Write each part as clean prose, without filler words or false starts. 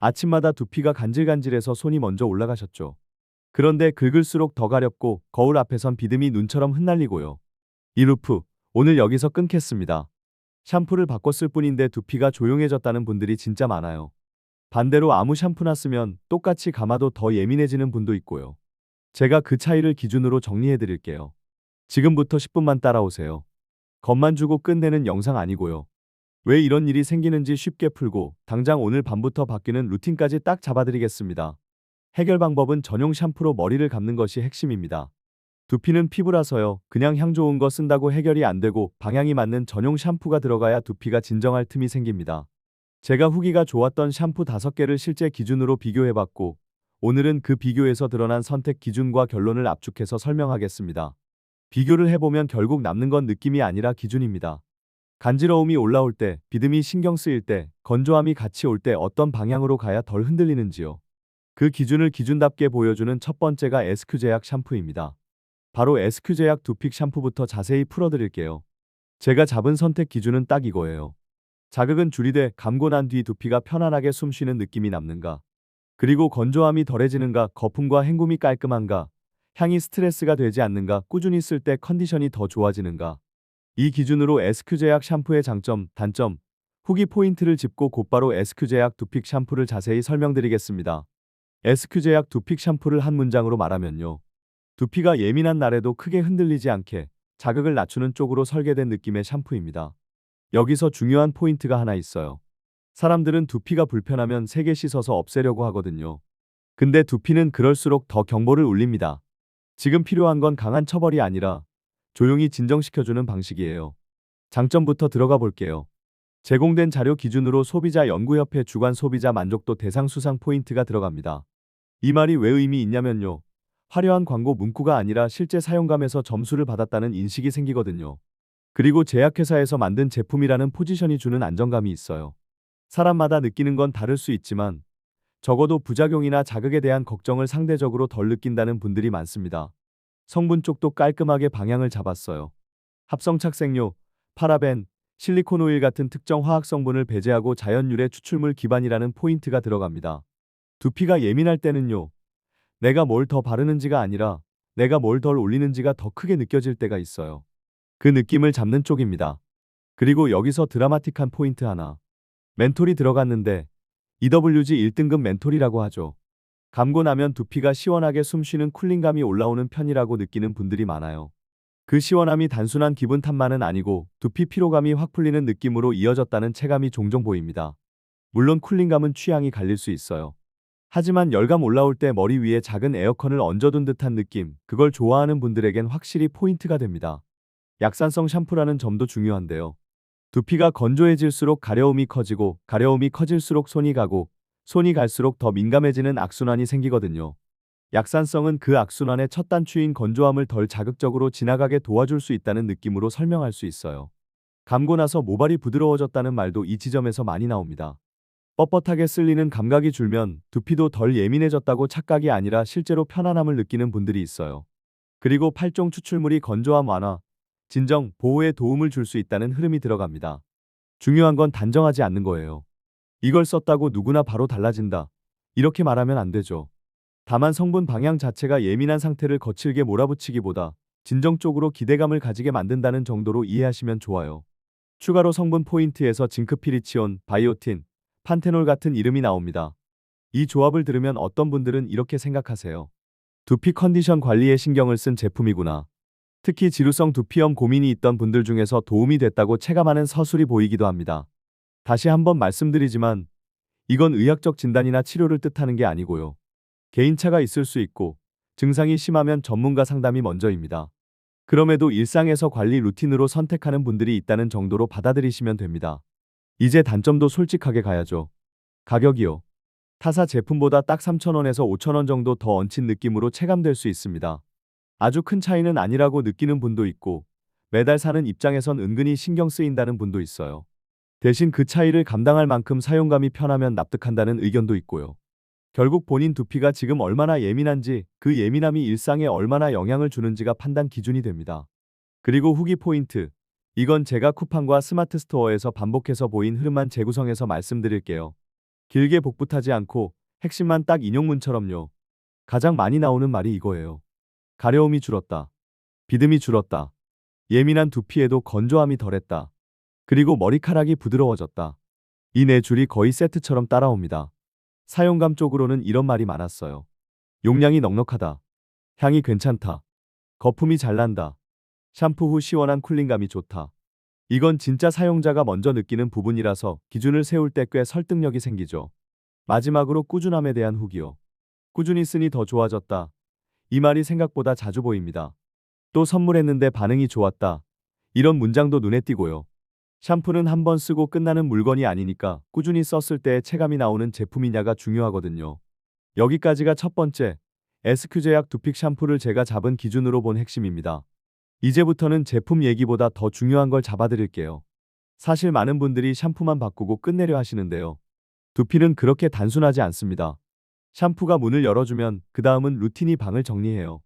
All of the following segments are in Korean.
아침마다 두피가 간질간질해서 손이 먼저 올라가셨죠. 그런데 긁을수록 더 가렵고 거울 앞에선 비듬이 눈처럼 흩날리고요. 이루프, 오늘 여기서 끊겠습니다. 샴푸를 바꿨을 뿐인데 두피가 조용해졌다는 분들이 진짜 많아요. 반대로 아무 샴푸나 쓰면 똑같이 감아도 더 예민해지는 분도 있고요. 제가 그 차이를 기준으로 정리해 드릴게요. 지금부터 10분만 따라오세요. 겁만 주고 끝내는 영상 아니고요. 왜 이런 일이 생기는지 쉽게 풀고 당장 오늘 밤부터 바뀌는 루틴까지 딱 잡아드리겠습니다. 해결 방법은 전용 샴푸로 머리를 감는 것이 핵심입니다. 두피는 피부라서요. 그냥 향 좋은 거 쓴다고 해결이 안 되고 방향이 맞는 전용 샴푸가 들어가야 두피가 진정할 틈이 생깁니다. 제가 후기가 좋았던 샴푸 5개를 실제 기준으로 비교해봤고 오늘은 그 비교에서 드러난 선택 기준과 결론을 압축해서 설명하겠습니다. 비교를 해보면 결국 남는 건 느낌이 아니라 기준입니다. 간지러움이 올라올 때, 비듬이 신경 쓰일 때, 건조함이 같이 올 때 어떤 방향으로 가야 덜 흔들리는지요. 그 기준을 기준답게 보여주는 첫 번째가 SQ제약 샴푸입니다. 바로 SQ제약 두픽 샴푸부터 자세히 풀어드릴게요. 제가 잡은 선택 기준은 딱 이거예요. 자극은 줄이되 감고 난 뒤 두피가 편안하게 숨 쉬는 느낌이 남는가? 그리고 건조함이 덜해지는가? 거품과 헹굼이 깔끔한가? 향이 스트레스가 되지 않는가? 꾸준히 쓸 때 컨디션이 더 좋아지는가? 이 기준으로 SQ제약 샴푸의 장점, 단점, 후기 포인트를 짚고 곧바로 SQ제약 두픽 샴푸를 자세히 설명드리겠습니다. SQ제약 두픽 샴푸를 한 문장으로 말하면요. 두피가 예민한 날에도 크게 흔들리지 않게 자극을 낮추는 쪽으로 설계된 느낌의 샴푸입니다. 여기서 중요한 포인트가 하나 있어요. 사람들은 두피가 불편하면 세게 씻어서 없애려고 하거든요. 근데 두피는 그럴수록 더 경보를 울립니다. 지금 필요한 건 강한 처벌이 아니라 조용히 진정시켜주는 방식이에요. 장점부터 들어가 볼게요. 제공된 자료 기준으로 소비자 연구협회 주간 소비자 만족도 대상 수상 포인트가 들어갑니다. 이 말이 왜 의미 있냐면요. 화려한 광고 문구가 아니라 실제 사용감에서 점수를 받았다는 인식이 생기거든요. 그리고 제약회사에서 만든 제품이라는 포지션이 주는 안정감이 있어요. 사람마다 느끼는 건 다를 수 있지만 적어도 부작용이나 자극에 대한 걱정을 상대적으로 덜 느낀다는 분들이 많습니다. 성분 쪽도 깔끔하게 방향을 잡았어요. 합성 착색료, 파라벤, 실리콘 오일 같은 특정 화학 성분을 배제하고 자연 유래 추출물 기반이라는 포인트가 들어갑니다. 두피가 예민할 때는요. 내가 뭘 더 바르는지가 아니라 내가 뭘 덜 올리는지가 더 크게 느껴질 때가 있어요. 그 느낌을 잡는 쪽입니다. 그리고 여기서 드라마틱한 포인트 하나. 멘톨이 들어갔는데 EWG 1등급 멘톨이라고 하죠. 감고 나면 두피가 시원하게 숨쉬는 쿨링감이 올라오는 편이라고 느끼는 분들이 많아요. 그 시원함이 단순한 기분 탓만은 아니고 두피 피로감이 확 풀리는 느낌으로 이어졌다는 체감이 종종 보입니다. 물론 쿨링감은 취향이 갈릴 수 있어요. 하지만 열감 올라올 때 머리 위에 작은 에어컨을 얹어둔 듯한 느낌, 그걸 좋아하는 분들에겐 확실히 포인트가 됩니다. 약산성 샴푸라는 점도 중요한데요. 두피가 건조해질수록 가려움이 커지고 가려움이 커질수록 손이 가고 손이 갈수록 더 민감해지는 악순환이 생기거든요. 약산성은 그 악순환의 첫 단추인 건조함을 덜 자극적으로 지나가게 도와줄 수 있다는 느낌으로 설명할 수 있어요. 감고 나서 모발이 부드러워졌다는 말도 이 지점에서 많이 나옵니다. 뻣뻣하게 쓸리는 감각이 줄면 두피도 덜 예민해졌다고 착각이 아니라 실제로 편안함을 느끼는 분들이 있어요. 그리고 팔종 추출물이 건조함 완화, 진정, 보호에 도움을 줄 수 있다는 흐름이 들어갑니다. 중요한 건 단정하지 않는 거예요. 이걸 썼다고 누구나 바로 달라진다. 이렇게 말하면 안 되죠. 다만 성분 방향 자체가 예민한 상태를 거칠게 몰아붙이기보다 진정 쪽으로 기대감을 가지게 만든다는 정도로 이해하시면 좋아요. 추가로 성분 포인트에서 징크피리치온, 바이오틴, 판테놀 같은 이름이 나옵니다. 이 조합을 들으면 어떤 분들은 이렇게 생각하세요. 두피 컨디션 관리에 신경을 쓴 제품이구나. 특히 지루성 두피염 고민이 있던 분들 중에서 도움이 됐다고 체감하는 서술이 보이기도 합니다. 다시 한번 말씀드리지만 이건 의학적 진단이나 치료를 뜻하는 게 아니고요. 개인차가 있을 수 있고 증상이 심하면 전문가 상담이 먼저입니다. 그럼에도 일상에서 관리 루틴으로 선택하는 분들이 있다는 정도로 받아들이시면 됩니다. 이제 단점도 솔직하게 가야죠. 가격이요. 타사 제품보다 딱 3,000원에서 5,000원 정도 더 얹힌 느낌으로 체감될 수 있습니다. 아주 큰 차이는 아니라고 느끼는 분도 있고 매달 사는 입장에선 은근히 신경 쓰인다는 분도 있어요. 대신 그 차이를 감당할 만큼 사용감이 편하면 납득한다는 의견도 있고요. 결국 본인 두피가 지금 얼마나 예민한지 그 예민함이 일상에 얼마나 영향을 주는지가 판단 기준이 됩니다. 그리고 후기 포인트. 이건 제가 쿠팡과 스마트 스토어에서 반복해서 보인 흐름만 재구성해서 말씀드릴게요. 길게 복붙하지 않고 핵심만 딱 인용문처럼요. 가장 많이 나오는 말이 이거예요. 가려움이 줄었다. 비듬이 줄었다. 예민한 두피에도 건조함이 덜했다. 그리고 머리카락이 부드러워졌다. 이 네 줄이 거의 세트처럼 따라옵니다. 사용감 쪽으로는 이런 말이 많았어요. 용량이 넉넉하다. 향이 괜찮다. 거품이 잘 난다. 샴푸 후 시원한 쿨링감이 좋다. 이건 진짜 사용자가 먼저 느끼는 부분이라서 기준을 세울 때 꽤 설득력이 생기죠. 마지막으로 꾸준함에 대한 후기요. 꾸준히 쓰니 더 좋아졌다. 이 말이 생각보다 자주 보입니다. 또 선물했는데 반응이 좋았다. 이런 문장도 눈에 띄고요. 샴푸는 한 번 쓰고 끝나는 물건이 아니니까 꾸준히 썼을 때 체감이 나오는 제품이냐가 중요하거든요. 여기까지가 첫 번째, SQ제약 두픽 샴푸를 제가 잡은 기준으로 본 핵심입니다. 이제부터는 제품 얘기보다 더 중요한 걸 잡아드릴게요. 사실 많은 분들이 샴푸만 바꾸고 끝내려 하시는데요. 두피는 그렇게 단순하지 않습니다. 샴푸가 문을 열어주면 그 다음은 루틴이 방을 정리해요.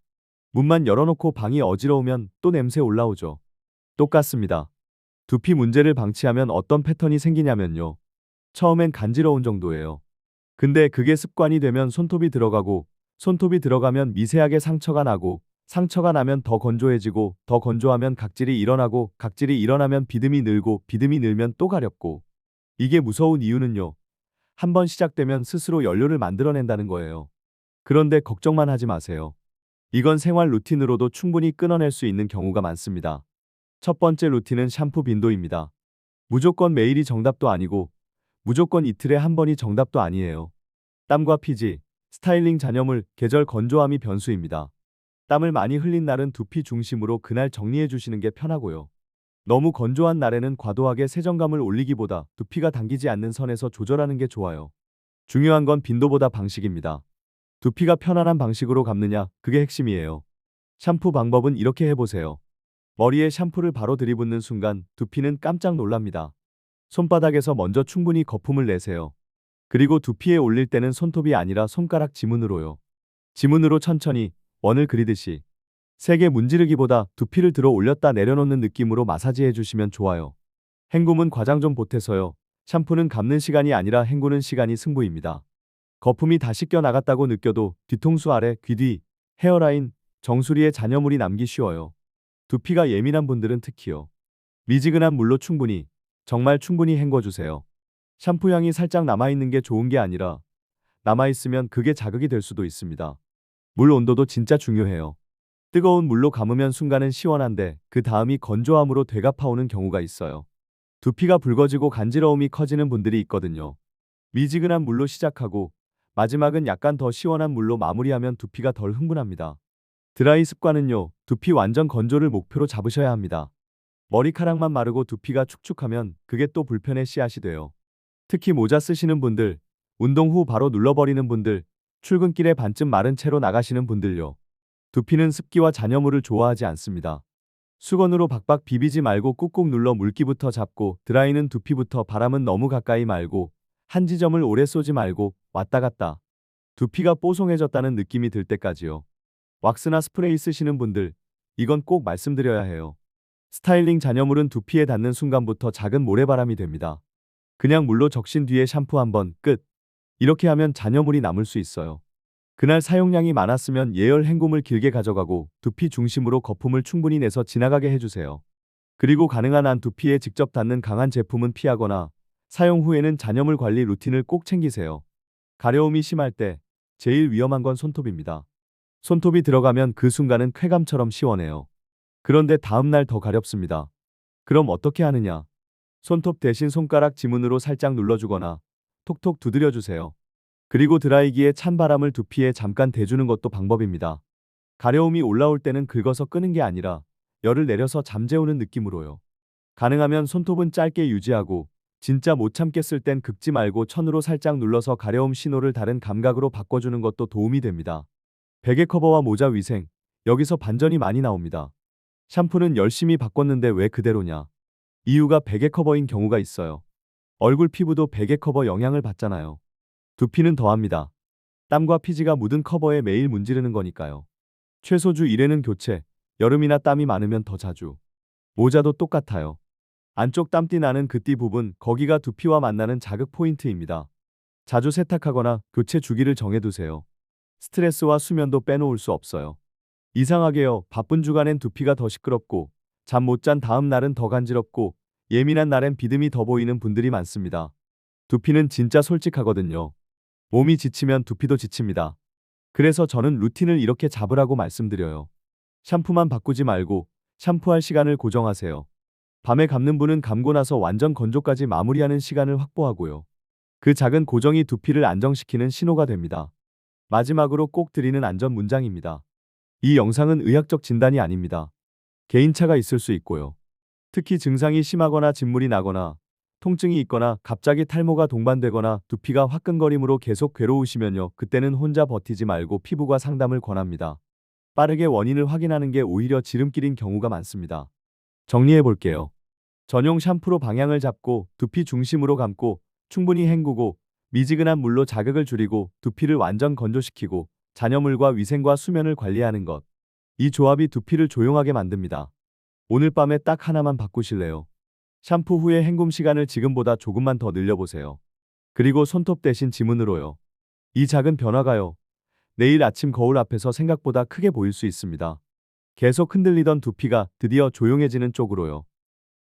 문만 열어놓고 방이 어지러우면 또 냄새 올라오죠. 똑같습니다. 두피 문제를 방치하면 어떤 패턴이 생기냐면요. 처음엔 간지러운 정도예요. 근데 그게 습관이 되면 손톱이 들어가고, 손톱이 들어가면 미세하게 상처가 나고, 상처가 나면 더 건조해지고, 더 건조하면 각질이 일어나고, 각질이 일어나면 비듬이 늘고, 비듬이 늘면 또 가렵고. 이게 무서운 이유는요. 한번 시작되면 스스로 연료를 만들어낸다는 거예요. 그런데 걱정만 하지 마세요. 이건 생활 루틴으로도 충분히 끊어낼 수 있는 경우가 많습니다. 첫 번째 루틴은 샴푸 빈도입니다. 무조건 매일이 정답도 아니고 무조건 이틀에 한 번이 정답도 아니에요. 땀과 피지, 스타일링 잔여물, 계절 건조함이 변수입니다. 땀을 많이 흘린 날은 두피 중심으로 그날 정리해 주시는 게 편하고요. 너무 건조한 날에는 과도하게 세정감을 올리기보다 두피가 당기지 않는 선에서 조절하는 게 좋아요. 중요한 건 빈도보다 방식입니다. 두피가 편안한 방식으로 감느냐, 그게 핵심이에요. 샴푸 방법은 이렇게 해보세요. 머리에 샴푸를 바로 들이붓는 순간 두피는 깜짝 놀랍니다. 손바닥에서 먼저 충분히 거품을 내세요. 그리고 두피에 올릴 때는 손톱이 아니라 손가락 지문으로요. 지문으로 천천히 원을 그리듯이 세게 문지르기보다 두피를 들어 올렸다 내려놓는 느낌으로 마사지해 주시면 좋아요. 헹굼은 과장 좀 보태서요. 샴푸는 감는 시간이 아니라 헹구는 시간이 승부입니다. 거품이 다 씻겨 나갔다고 느껴도 뒤통수 아래, 귀 뒤, 헤어라인, 정수리에 잔여물이 남기 쉬워요. 두피가 예민한 분들은 특히요. 미지근한 물로 충분히, 정말 충분히 헹궈주세요. 샴푸 향이 살짝 남아있는 게 좋은 게 아니라 남아있으면 그게 자극이 될 수도 있습니다. 물 온도도 진짜 중요해요. 뜨거운 물로 감으면 순간은 시원한데 그 다음이 건조함으로 되갚아오는 경우가 있어요. 두피가 붉어지고 간지러움이 커지는 분들이 있거든요. 미지근한 물로 시작하고 마지막은 약간 더 시원한 물로 마무리하면 두피가 덜 흥분합니다. 드라이 습관은요, 두피 완전 건조를 목표로 잡으셔야 합니다. 머리카락만 마르고 두피가 축축하면 그게 또 불편의 씨앗이 돼요. 특히 모자 쓰시는 분들, 운동 후 바로 눌러버리는 분들, 출근길에 반쯤 마른 채로 나가시는 분들요. 두피는 습기와 잔여물을 좋아하지 않습니다. 수건으로 박박 비비지 말고 꾹꾹 눌러 물기부터 잡고 드라이는 두피부터 바람은 너무 가까이 말고 한 지점을 오래 쏘지 말고 왔다 갔다. 두피가 뽀송해졌다는 느낌이 들 때까지요. 왁스나 스프레이 쓰시는 분들, 이건 꼭 말씀드려야 해요. 스타일링 잔여물은 두피에 닿는 순간부터 작은 모래바람이 됩니다. 그냥 물로 적신 뒤에 샴푸 한 번 끝. 이렇게 하면 잔여물이 남을 수 있어요. 그날 사용량이 많았으면 예열 헹굼을 길게 가져가고 두피 중심으로 거품을 충분히 내서 지나가게 해주세요. 그리고 가능한 한 두피에 직접 닿는 강한 제품은 피하거나 사용 후에는 잔여물 관리 루틴을 꼭 챙기세요. 가려움이 심할 때 제일 위험한 건 손톱입니다. 손톱이 들어가면 그 순간은 쾌감처럼 시원해요. 그런데 다음날 더 가렵습니다. 그럼 어떻게 하느냐? 손톱 대신 손가락 지문으로 살짝 눌러주거나 톡톡 두드려주세요. 그리고 드라이기에 찬 바람을 두피에 잠깐 대주는 것도 방법입니다. 가려움이 올라올 때는 긁어서 끄는 게 아니라 열을 내려서 잠재우는 느낌으로요. 가능하면 손톱은 짧게 유지하고 진짜 못 참겠을 땐 긁지 말고 천으로 살짝 눌러서 가려움 신호를 다른 감각으로 바꿔주는 것도 도움이 됩니다. 베개 커버와 모자 위생, 여기서 반전이 많이 나옵니다. 샴푸는 열심히 바꿨는데 왜 그대로냐? 이유가 베개 커버인 경우가 있어요. 얼굴 피부도 베개 커버 영향을 받잖아요. 두피는 더합니다. 땀과 피지가 묻은 커버에 매일 문지르는 거니까요. 최소 주 1회는 교체, 여름이나 땀이 많으면 더 자주. 모자도 똑같아요. 안쪽 땀띠 나는 그 띠 부분, 거기가 두피와 만나는 자극 포인트입니다. 자주 세탁하거나 교체 주기를 정해두세요. 스트레스와 수면도 빼놓을 수 없어요. 이상하게요. 바쁜 주간엔 두피가 더 시끄럽고 잠 못 잔 다음 날은 더 간지럽고 예민한 날엔 비듬이 더 보이는 분들이 많습니다. 두피는 진짜 솔직하거든요. 몸이 지치면 두피도 지칩니다. 그래서 저는 루틴을 이렇게 잡으라고 말씀드려요. 샴푸만 바꾸지 말고 샴푸할 시간을 고정하세요. 밤에 감는 분은 감고 나서 완전 건조까지 마무리하는 시간을 확보하고요. 그 작은 고정이 두피를 안정시키는 신호가 됩니다. 마지막으로 꼭 드리는 안전 문장입니다. 이 영상은 의학적 진단이 아닙니다. 개인차가 있을 수 있고요. 특히 증상이 심하거나 진물이 나거나 통증이 있거나 갑자기 탈모가 동반되거나 두피가 화끈거림으로 계속 괴로우시면요. 그때는 혼자 버티지 말고 피부과 상담을 권합니다. 빠르게 원인을 확인하는 게 오히려 지름길인 경우가 많습니다. 정리해 볼게요. 전용 샴푸로 방향을 잡고 두피 중심으로 감고 충분히 헹구고 미지근한 물로 자극을 줄이고 두피를 완전 건조시키고 잔여물과 위생과 수면을 관리하는 것. 이 조합이 두피를 조용하게 만듭니다. 오늘 밤에 딱 하나만 바꾸실래요? 샴푸 후에 헹굼 시간을 지금보다 조금만 더 늘려보세요. 그리고 손톱 대신 지문으로요. 이 작은 변화가요. 내일 아침 거울 앞에서 생각보다 크게 보일 수 있습니다. 계속 흔들리던 두피가 드디어 조용해지는 쪽으로요.